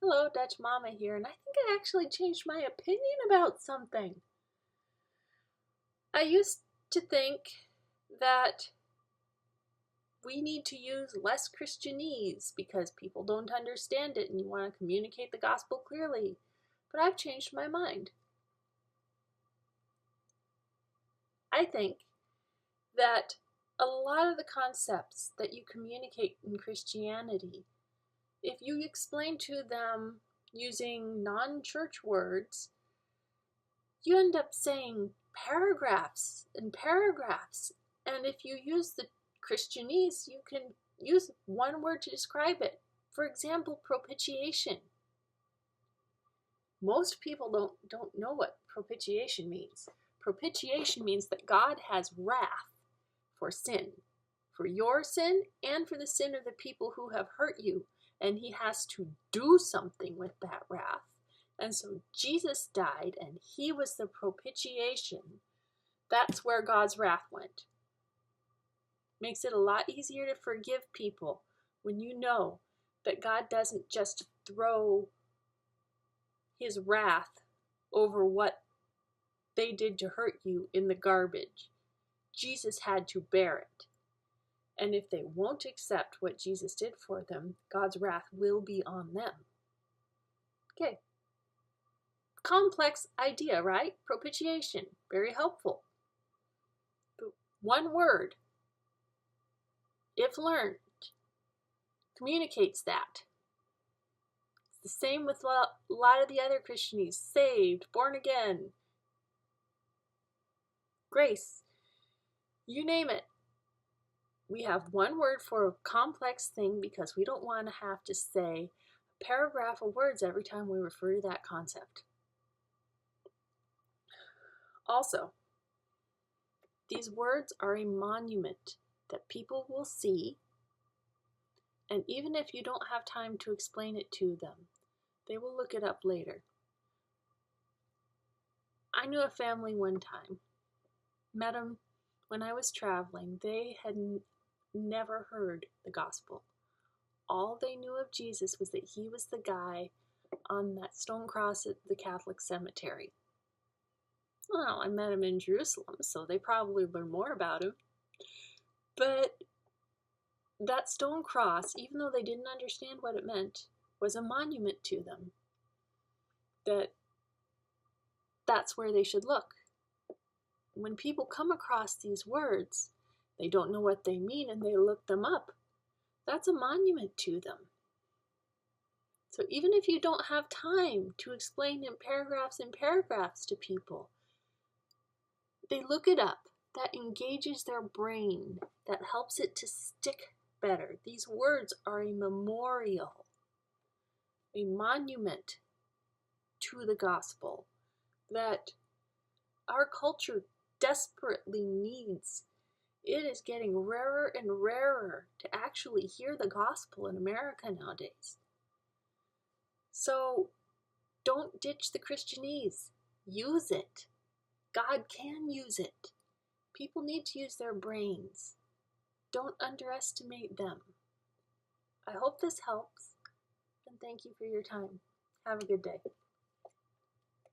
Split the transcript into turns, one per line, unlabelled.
Hello, Dutch Mama here, and I think I actually changed my opinion about something. I used to think that we need to use less Christianese because people don't understand it and you want to communicate the gospel clearly. But I've changed my mind. I think that a lot of the concepts that you communicate in Christianity, if you explain to them using non-church words, you end up saying paragraphs and paragraphs. And if you use the Christianese, you can use one word to describe it. For example, propitiation. Most people don't know what propitiation means. Propitiation means that God has wrath for sin, for your sin and for the sin of the people who have hurt you. And he has to do something with that wrath. And so Jesus died and he was the propitiation. That's where God's wrath went. Makes it a lot easier to forgive people when you know that God doesn't just throw his wrath over what they did to hurt you in the garbage. Jesus had to bear it. And if they won't accept what Jesus did for them, God's wrath will be on them. Okay. Complex idea, right? Propitiation. Very helpful. But one word, if learned, communicates that. It's the same with a lot of the other Christianese. Saved, born again, grace, you name it. We have one word for a complex thing because we don't want to have to say a paragraph of words every time we refer to that concept. Also, these words are a monument that people will see, and even if you don't have time to explain it to them, they will look it up later. I knew a family one time, met them when I was traveling. They had never heard the gospel. All they knew of Jesus was that he was the guy on that stone cross at the Catholic cemetery. Well, I met him in Jerusalem, so they probably learned more about him. But that stone cross, even though they didn't understand what it meant, was a monument to them. That's where they should look. When people come across these words, they don't know what they mean and they look them up. That's a monument to them. So even if you don't have time to explain in paragraphs and paragraphs to people, they look it up. That engages their brain. That helps it to stick better. These words are a memorial, a monument to the gospel that our culture desperately needs. It is getting rarer and rarer to actually hear the gospel in America nowadays. So don't ditch the Christianese. Use it. God can use it. People need to use their brains. Don't underestimate them. I hope this helps, and thank you for your time. Have a good day.